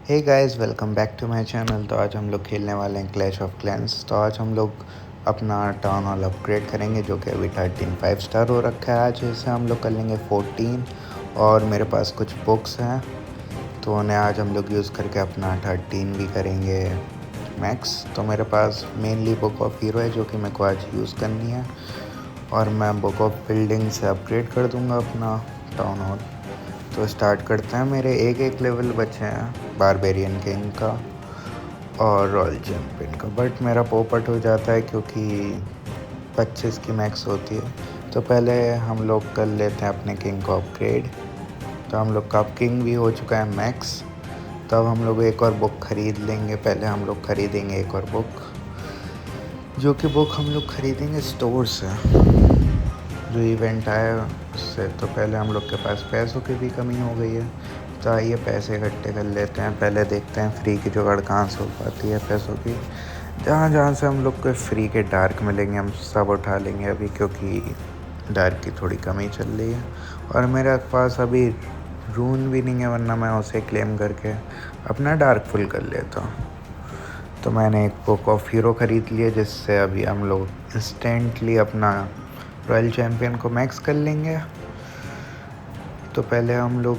Hey guys, welcome back to my channel. तो आज हम लोग खेलने वाले हैं क्लैश ऑफ क्लैंस। तो आज हम लोग अपना टाउन हॉल अपग्रेड करेंगे, जो कि अभी 13 5 स्टार हो रखा है। आज इसे हम लोग कर लेंगे 14। और मेरे पास कुछ बुक्स हैं, तो उन्हें आज हम लोग यूज़ करके अपना 13 भी करेंगे मैक्स। तो मेरे पास मेनली बुक ऑफ हीरो है, जो कि मेरे को आज यूज़ करनी है। और मैं बुक ऑफ बिल्डिंग से अपग्रेड कर दूँगा अपना टाउन हॉल। तो स्टार्ट करते हैं। मेरे एक एक लेवल बचे हैं बारबेरियन किंग का और रॉयल चैम्पियन का, बट मेरा पोपट हो जाता है क्योंकि 25 की मैक्स होती है। तो पहले हम लोग कर लेते हैं अपने किंग को अपग्रेड। तो हम लोग का किंग भी हो चुका है मैक्स। तब हम लोग एक और बुक ख़रीद लेंगे। पहले हम लोग ख़रीदेंगे एक और बुक, जो कि बुक हम लोग ख़रीदेंगे स्टोर से, जो इवेंट आया उससे। तो पहले हम लोग के पास पैसों की भी कमी हो गई है, तो आइए पैसे इकट्ठे कर लेते हैं। पहले देखते हैं फ्री की जुगाड़ कहाँ से हो पाती है पैसों की। जहाँ जहाँ से हम लोग को फ्री के डार्क मिलेंगे हम सब उठा लेंगे अभी, क्योंकि डार्क की थोड़ी कमी चल रही है। और मेरे पास अभी रून भी नहीं है, वरना मैं उसे क्लेम करके अपना डार्क फुल कर लेता हूँ। तो मैंने एक बुक ऑफ हीरो ख़रीद लिया, जिससे अभी हम लोग इंस्टेंटली अपना रॉयल चैम्पियन को मैक्स कर लेंगे। तो पहले हम लोग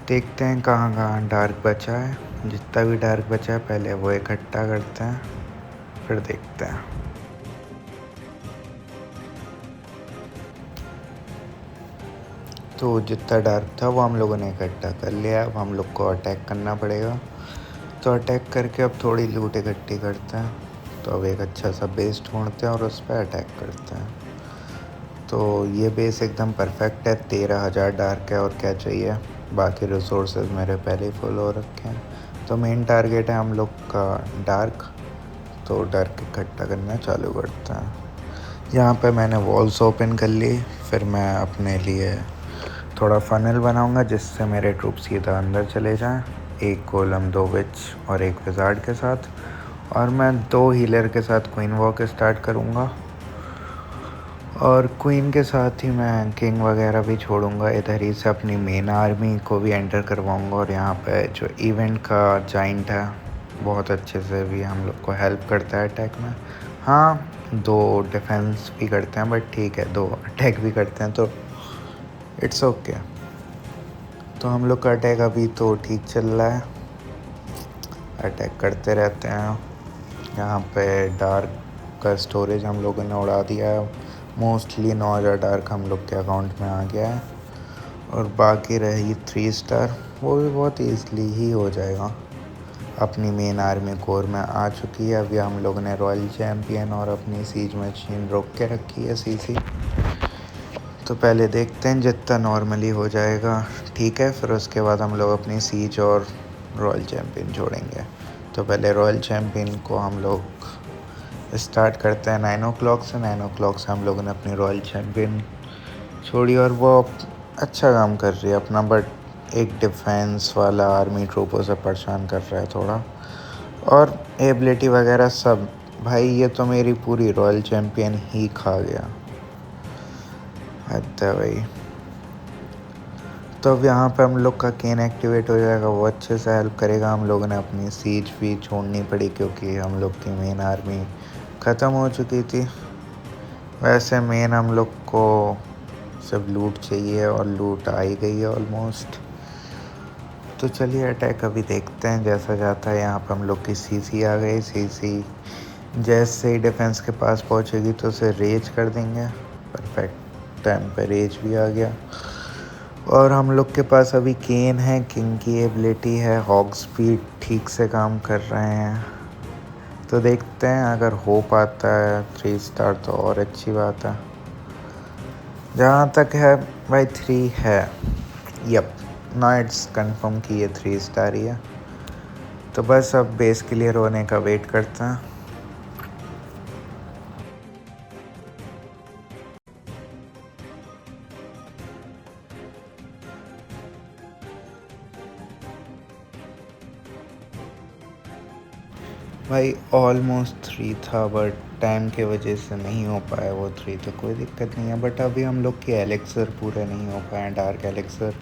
देखते हैं कहाँ कहाँ डार्क बचा है। जितना भी डार्क बचा है पहले वो इकट्ठा करते हैं, फिर देखते हैं। तो जितना डार्क था वो हम लोगों ने इकट्ठा कर लिया। अब हम लोग को अटैक करना पड़ेगा। तो अटैक करके अब थोड़ी लूट इकट्ठी करते हैं। तो अब एक अच्छा सा बेस ढूंढते हैं और उस पर अटैक करते हैं। तो ये बेस एकदम परफेक्ट है, 13,000 डार्क है और क्या चाहिए। बाकी रिसोर्सेज मेरे पहले ही फुल हो रखे हैं। तो मेन टारगेट है हम लोग का डार्क। तो डार्क इकट्ठा करना चालू करते हैं। यहाँ पे मैंने वॉल्स ओपन कर ली। फिर मैं अपने लिए थोड़ा फनल बनाऊँगा, जिससे मेरे ट्रूप सीधा अंदर चले जाएँ। एक गोलम, 2 विच और एक विजार्ड के साथ। और मैं 2 हीलर के साथ क्वीन वॉक स्टार्ट करूँगा। और क्वीन के साथ ही मैं किंग वगैरह भी छोड़ूंगा। इधर ही से अपनी मेन आर्मी को भी एंटर करवाऊंगा। और यहाँ पे जो इवेंट का जाइंट है, बहुत अच्छे से भी हम लोग को हेल्प करता है अटैक में। हाँ, 2 डिफेंस भी करते हैं, बट ठीक है, 2 अटैक भी करते हैं, तो इट्स ओके। तो हम लोग का अटैक अभी तो ठीक चल रहा है, अटैक करते रहते हैं। यहाँ पे डार्क का स्टोरेज हम लोगों ने उड़ा दिया है। मोस्टली 9,000 डार्क हम लोग के अकाउंट में आ गया है। और बाकी रही 3 स्टार, वो भी बहुत ईज़िली ही हो जाएगा। अपनी मेन आर्मी कोर में आ चुकी है। अभी हम लोगों ने रॉयल चैम्पियन और अपनी सीज मशीन रोक के रखी है सीसी। तो पहले देखते हैं जितना नॉर्मली हो जाएगा ठीक है, फिर उसके बाद हम लोग अपनी सीज और रॉयल चैम्पियन छोड़ेंगे। तो पहले रॉयल चैम्पियन को हम लोग स्टार्ट करते हैं 9 o'clock से। 9 o'clock से हम लोगों ने अपनी रॉयल चैम्पियन छोड़ी और वो अच्छा काम कर रही है अपना, बट एक डिफेंस वाला आर्मी ट्रूपों से परेशान कर रहा है थोड़ा। और एबिलिटी वगैरह सब, भाई ये तो मेरी पूरी रॉयल चैम्पियन ही खा गया। हद है भाई। तो अब यहाँ पे हम लोग का केन एक्टिवेट हो जाएगा, वो अच्छे से हेल्प करेगा। हम लोगों ने अपनी सीज भी छोड़नी पड़ी, क्योंकि हम लोग की मेन आर्मी ख़त्म हो चुकी थी। वैसे मेन हम लोग को सब लूट चाहिए और लूट आ ही गई है ऑलमोस्ट। तो चलिए अटैक अभी देखते हैं जैसा जाता है। यहाँ पर हम लोग की सीसी आ गई। सीसी जैसे ही डिफेंस के पास पहुँचेगी तो उसे रेज कर देंगे। परफेक्ट टाइम पे रेज भी आ गया। और हम लोग के पास अभी केन है, किंग की एबिलिटी है, हॉग्स भी ठीक से काम कर रहे हैं। तो देखते हैं, अगर हो पाता है 3 स्टार तो और अच्छी बात है। जहाँ तक है भाई 3 है, यप, नाइट्स कंफर्म की ये 3 स्टार ही है। तो बस अब बेस क्लियर होने का वेट करते हैं। भाई ऑलमोस्ट 3 था, बट टाइम के वजह से नहीं हो पाया वो 3। तो कोई दिक्कत नहीं है, बट अभी हम लोग के एलेक्सर पूरे नहीं हो पाए, डार्क एलेक्सर,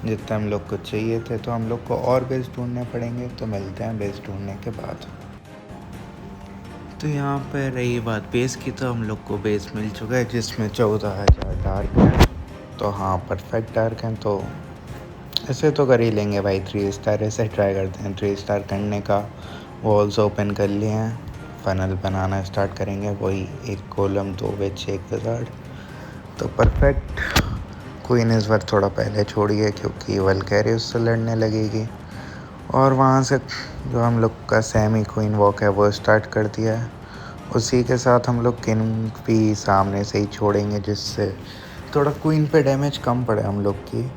जितने हम लोग को चाहिए थे। तो हम लोग को और बेस ढूंढने पड़ेंगे, तो मिलते हैं बेस ढूंढने के बाद। तो यहाँ पर रही बात बेस की, तो हम लोग को बेस मिल चुका है जिसमें 14,000 डार्क है। तो हाँ परफेक्ट डार्क हैं, तो ऐसे तो कर ही लेंगे भाई। 3 स्टार ऐसे ट्राई करते हैं। 3 स्टार करने का वॉल्स ओपन कर लिए हैं, फनल बनाना स्टार्ट करेंगे। वही एक कॉलम, 2 विच, 1 विजार्ड। तो परफेक्ट। क्वीन इस बार थोड़ा पहले छोड़िए क्योंकि वल्कैरियस से लड़ने लगेगी। और वहाँ से जो हम लोग का सेमी क्वीन वॉक है वो स्टार्ट कर दिया है। उसी के साथ हम लोग किंग भी सामने से ही छोड़ेंगे, जिससे थोड़ा क्वीन पे डैमेज कम पड़े हम लोग की।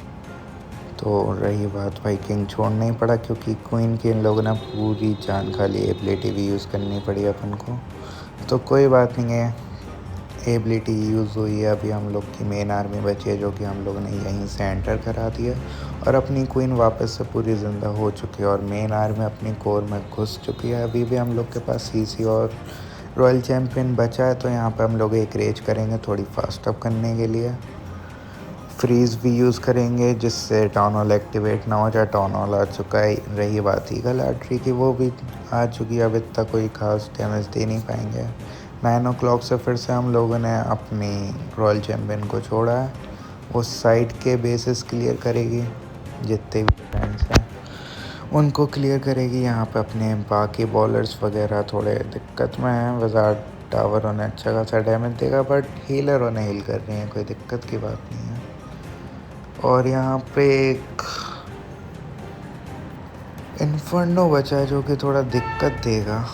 तो रही बात भाई, किंग छोड़ना ही पड़ा क्योंकि क्वीन की इन लोगों ने पूरी जान खा ली। एबिलिटी भी यूज़ करनी पड़ी अपन को, तो कोई बात नहीं है। एबिलिटी यूज़ हुई है। अभी हम लोग की मेन आर्मी बची है जो कि हम लोग ने यहीं से एंटर करा दिया, और अपनी क्वीन वापस से पूरी ज़िंदा हो चुकी है और मेन आर्मी अपनी कोर में घुस चुकी है। अभी भी हम लोग के पास सीसी और रॉयल चैम्पियन बचा है, तो यहाँ पे हम लोग एक रेज करेंगे थोड़ी फास्ट अप करने के लिए। फ्रीज़ भी यूज़ करेंगे जिससे टाउन हॉल एक्टिवेट ना हो जाए। टाउन हॉल आ चुका है। रही बात ईगल आर्टरी की, वो भी आ चुकी है। अब इतना कोई खास डैमेज दे नहीं पाएंगे। 9 o'clock से फिर से हम लोगों ने अपनी रॉयल चैम्पियन को छोड़ा है। वो साइड के बेसिस क्लियर करेगी, जितने भी फ्रेंड्स हैं उनको क्लियर करेगी। यहाँ पे अपने बाकी बॉलर्स वगैरह थोड़े दिक्कत में हैं। विजार्ड टावर उन्हें अच्छा खासा डैमेज देगा, बट हीलर उन्हें हील कर रही हैं, कोई दिक्कत की बात नहीं है। और यहाँ पे एक इन्फर्नो बचा है जो कि थोड़ा दिक्कत देगा,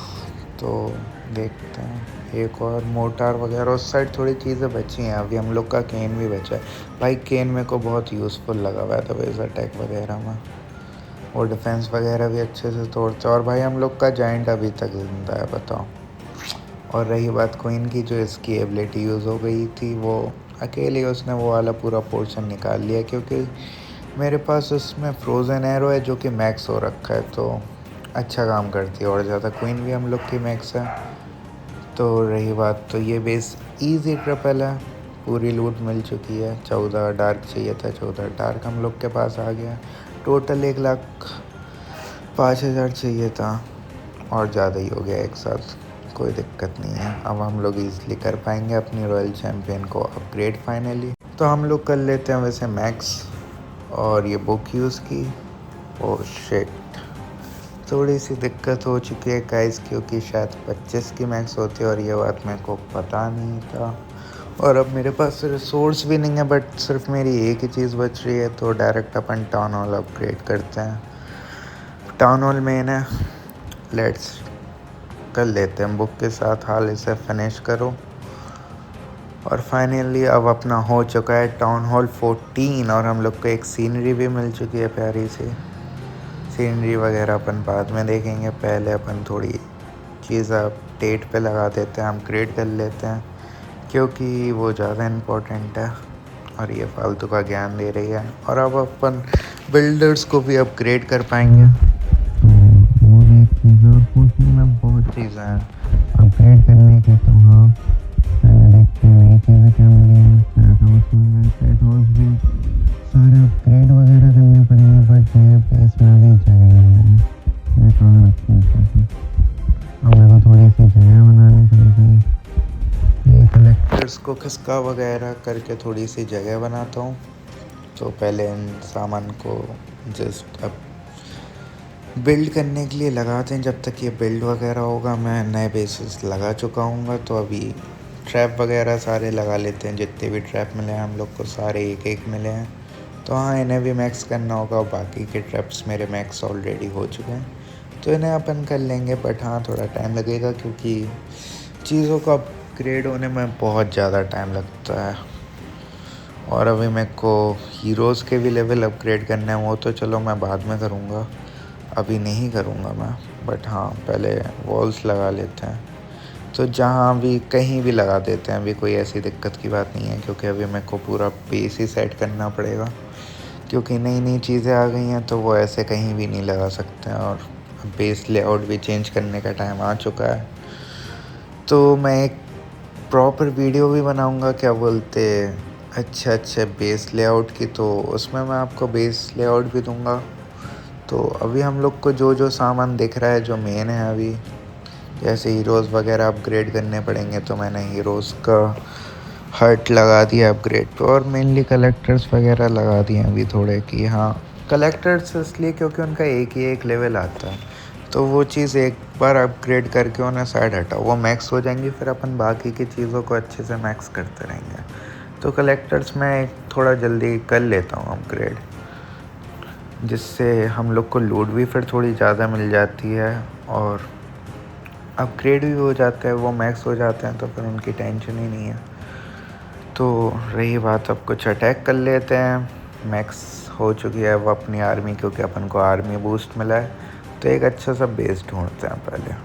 तो देखते हैं। एक और मोटार वगैरह उस साइड थोड़ी चीज़ें बची हैं। अभी हम लोग का केन भी बचा है भाई। केन मेरे को बहुत यूज़फुल लगा हुआ था बेस अटैक वगैरह में। और डिफेंस वगैरह भी अच्छे से तोड़ते। और भाई हम लोग का जाइंट अभी तक जिंदा है, बताओ। और रही बात क्वीन की, जो इसकी एबिलिटी यूज़ हो गई थी, वो अकेले उसने वो वाला पूरा पोर्शन निकाल लिया, क्योंकि मेरे पास उसमें फ्रोज़न एरो है जो कि मैक्स हो रखा है, तो अच्छा काम करती है। और ज़्यादा क्वीन भी हम लोग की मैक्स है। तो रही बात, तो ये बेस ईजी ट्रिपल है। पूरी लूट मिल चुकी है। 14 डार्क चाहिए था, 14 डार्क हम लोग के पास आ गया। टोटल 1,05,000 चाहिए था, और ज़्यादा ही हो गया एक साथ। कोई दिक्कत नहीं है। अब हम लोग ईज़िली कर पाएंगे अपनी रॉयल चैम्पियन को अपग्रेड फाइनली। तो हम लोग कर लेते हैं वैसे मैक्स, और ये बुक यूज़ की। ओह शिट, थोड़ी सी दिक्कत हो चुकी है गाइस, क्योंकि शायद 25 की मैक्स होती है और ये बात मेरे को पता नहीं था। और अब मेरे पास रिसोर्स भी नहीं है, बट सिर्फ मेरी एक ही चीज़ बच रही है। तो डायरेक्ट अपन टाउन हॉल अपग्रेड करते हैं। टाउन हॉल में ना लेट्स कर लेते हैं बुक के साथ। हाल इसे फिनिश करो। और फाइनली अब अपना हो चुका है टाउन हॉल 14, और हम लोग को एक सीनरी भी मिल चुकी है प्यारी सी। सीनरी वगैरह अपन बाद में देखेंगे, पहले अपन थोड़ी चीज़ अपडेट पे लगा देते हैं, अपग्रेड कर लेते हैं, क्योंकि वो ज़्यादा इम्पोर्टेंट है। और ये फालतू का ज्ञान दे रही है। और अब अपन बिल्डर्स को भी अपग्रेड कर पाएंगे। तो वो भी एक चीज़ है, और कोचिंग में बहुत चीज़ें हैं अपग्रेड करने की। तो हाँ, पहले देखते हैं नई चीज़ें क्या मिली हैं। फ्लैट हाउस मिल रहा है। फ्लैट हाउस भी सारे अपग्रेड वगैरह करने पड़ेंगे, बट मेरे पेस में अभी जगह नहीं है। मैं कहाँ रखूँ इसे? अब मेरे को थोड़ी सी जगह बनानी पड़ेगी। ये कलेक्टर्स को खिसका वगैरह करके थोड़ी सी जगह बनाता हूँ। तो पहले इन सामान को जस्ट अब बिल्ड करने के लिए लगाते हैं। जब तक ये बिल्ड वगैरह होगा, मैं नए बेसिस लगा चुका हूँ। तो अभी ट्रैप वगैरह सारे लगा लेते हैं। जितने भी ट्रैप मिले हैं हम लोग को, सारे एक एक मिले हैं। तो हाँ, इन्हें भी मैक्स करना होगा। और बाकी के ट्रैप्स मेरे मैक्स ऑलरेडी हो चुके हैं, तो इन्हें अपन कर लेंगे। बट हाँ, थोड़ा टाइम लगेगा क्योंकि चीज़ों का अपग्रेड होने में बहुत ज़्यादा टाइम लगता है। और अभी मेरे को हीरोज़ के भी लेवल अपग्रेड करने हैं। वो तो चलो मैं बाद में करूँगा, अभी नहीं करूँगा मैं। बट हाँ, पहले वॉल्स लगा लेते हैं। तो जहाँ भी कहीं भी लगा देते हैं, अभी कोई ऐसी दिक्कत की बात नहीं है, क्योंकि अभी मेरे को पूरा बेस ही सेट करना पड़ेगा, क्योंकि नई नई चीज़ें आ गई हैं। तो वो ऐसे कहीं भी नहीं लगा सकते हैं। और बेस लेआउट भी चेंज करने का टाइम आ चुका है। तो मैं एक प्रॉपर वीडियो भी बनाऊंगा, क्या बोलते, अच्छा अच्छा, बेस लेआउट की तो उसमें मैं आपको बेस लेआउट भी दूंगा। तो अभी हम लोग को जो जो सामान दिख रहा है जो मेन है अभी, जैसे हीरोज़ वगैरह अपग्रेड करने पड़ेंगे, तो मैंने हीरोज़ का हर्ट लगा दिया अपग्रेड पे, और मेनली कलेक्टर्स वगैरह लगा दिए अभी थोड़े कि हाँ, कलेक्टर्स इसलिए क्योंकि उनका एक ही एक लेवल आता है, तो वो चीज़ एक बार अपग्रेड करके उन्हें साइड हटाओ, वो मैक्स हो जाएंगी, फिर अपन बाकी की चीज़ों को अच्छे से मैक्स करते रहेंगे। तो कलेक्टर्स में थोड़ा जल्दी कर लेता हूँ अपग्रेड, जिससे हम लोग को लूट भी फिर थोड़ी ज़्यादा मिल जाती है और अपग्रेड भी हो जाता है, वो मैक्स हो जाते हैं, तो फिर उनकी टेंशन ही नहीं है। तो रही बात, अब कुछ अटैक कर लेते हैं। मैक्स हो चुकी है वो अपनी आर्मी, क्योंकि अपन को आर्मी बूस्ट मिला है, तो एक अच्छा सा बेस ढूंढते हैं पहले।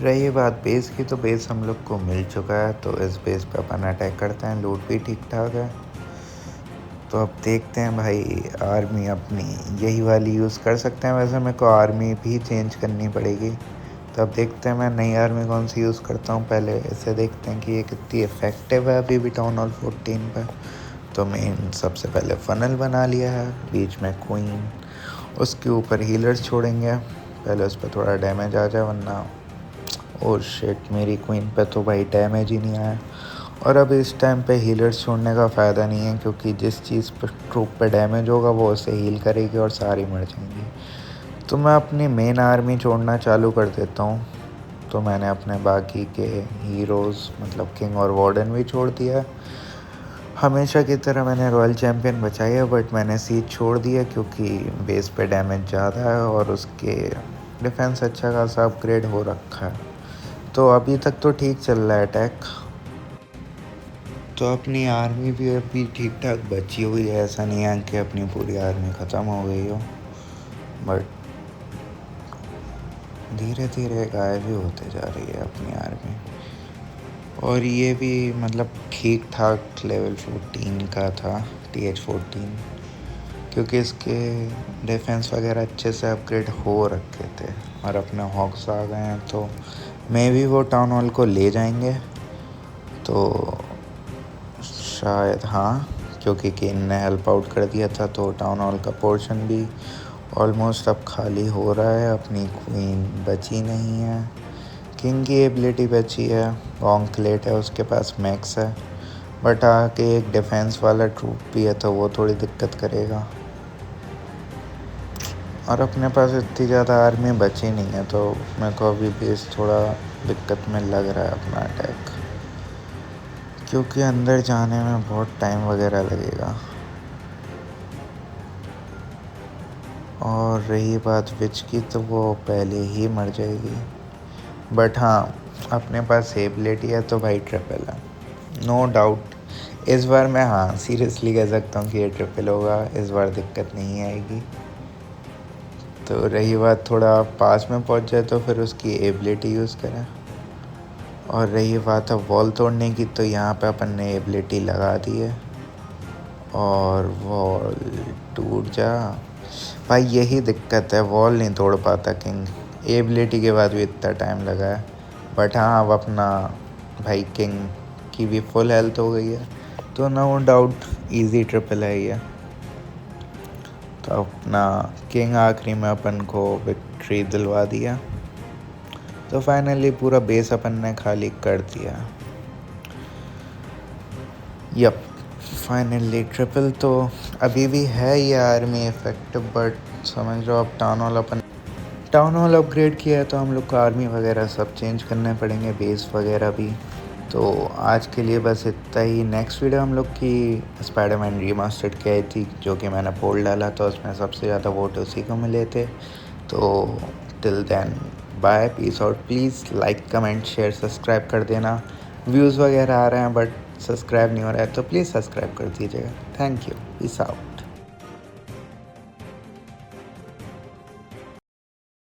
रही बात बेस की, तो बेस हम लोग को मिल चुका है, तो इस बेस पे अपन अटैक करते हैं। लूट भी ठीक ठाक है, तो अब देखते हैं भाई, आर्मी अपनी यही वाली यूज़ कर सकते हैं। वैसे मेरे को आर्मी भी चेंज करनी पड़ेगी, तो अब देखते हैं मैं नई आर्मी कौन सी यूज़ करता हूँ। पहले इसे देखते हैं कि ये कितनी इफ़ेक्टिव है अभी भी टाउन हॉल 14 पे। तो मेन सबसे पहले फ़नल बना लिया है, बीच में क्वीन, उसके ऊपर हीलर्स छोड़ेंगे। पहले उस पर थोड़ा डैमेज आ जाए, वरना और शिट, मेरी क्वीन पे तो भाई डैमेज ही नहीं आया। और अब इस टाइम पे हीलर्स छोड़ने का फ़ायदा नहीं है, क्योंकि जिस चीज़ पर ट्रूप पे डैमेज होगा वो उसे हील करेगी और सारी मर जाएंगी। तो मैं अपनी मेन आर्मी छोड़ना चालू कर देता हूँ। तो मैंने अपने बाकी के हीरोज़ मतलब किंग और वार्डन भी छोड़ दिया है। हमेशा की तरह मैंने रॉयल चैम्पियन बचाई है, बट मैंने सीज छोड़ दी है, क्योंकि बेस पे डैमेज ज़्यादा है और उसके डिफेंस अच्छा खासा अपग्रेड हो रखा है। तो अभी तक तो ठीक चल रहा है अटैक। तो अपनी आर्मी भी अभी ठीक ठाक बची हुई है, ऐसा नहीं है कि अपनी पूरी आर्मी ख़त्म हो गई हो, बट धीरे धीरे गायब ही होते जा रही है अपनी आर्मी। और ये भी मतलब ठीक ठाक लेवल 14 का था, TH14, क्योंकि इसके डिफेंस वगैरह अच्छे से अपग्रेड हो रखे थे। और अपने हॉक्स आ गए हैं, तो मे भी वो टाउन हॉल को ले जाएंगे, तो शायद हाँ, क्योंकि किन ने हेल्प आउट कर दिया था, तो टाउन हॉल का पोर्शन भी ऑलमोस्ट अब खाली हो रहा है। अपनी क्वीन बची नहीं है, किंग की एबिलिटी बची है, ऑन्कलेट है उसके पास, मैक्स है, बट आके एक डिफेंस वाला ट्रूप भी है, तो वो थोड़ी दिक्कत करेगा। और अपने पास इतनी ज़्यादा आर्मी बची नहीं है, तो मेरे को अभी बेस थोड़ा दिक्कत में लग रहा है अपना अटैक, क्योंकि अंदर जाने में बहुत टाइम वगैरह लगेगा। और रही बात विच की, तो वो पहले ही मर जाएगी, बट हाँ, अपने पास एबिलिटी है, तो भाई ट्रिपल है, नो डाउट। इस बार मैं हाँ सीरियसली कह सकता हूँ कि ये ट्रिपल होगा, इस बार दिक्कत नहीं आएगी। तो रही बात थोड़ा पास में पहुँच जाए, तो फिर उसकी एबिलिटी यूज़ करें। और रही बात अब वॉल तोड़ने की, तो यहाँ पे अपन ने एबिलिटी लगा दी है, और वॉल टूट जा भाई, यही दिक्कत है, वॉल नहीं तोड़ पाता किंग। एबिलिटी के बाद भी इतना टाइम लगा है, बट हाँ, अब अपना भाई किंग की भी फुल हेल्थ हो गई है, तो नो डाउट इजी ट्रिपल है ये। तो अपना किंग आखिरी में अपन को विक्ट्री दिलवा दिया, तो फाइनली पूरा बेस अपन ने खाली कर दिया। यप, फाइनली ट्रिपल तो अभी भी है ये आर्मी इफेक्टिव, बट समझ लो अब टाउन हॉल अपग्रेड किया है, तो हम लोग को आर्मी वगैरह सब चेंज करने पड़ेंगे, बेस वगैरह भी। तो आज के लिए बस इतना ही। नेक्स्ट वीडियो हम लोग की स्पाइडरमैन रीमास्टर्ड की आई थी, जो कि मैंने पोल डाला, तो उसमें सबसे ज़्यादा वोट उसी को मिले थे। तो till then bye, peace out. Please like comment share subscribe कर देना। व्यूज़ वगैरह आ रहे हैं, बट सब्सक्राइब नहीं हो रहा है, तो प्लीज़ सब्सक्राइब कर दीजिएगा। Thank you, peace out.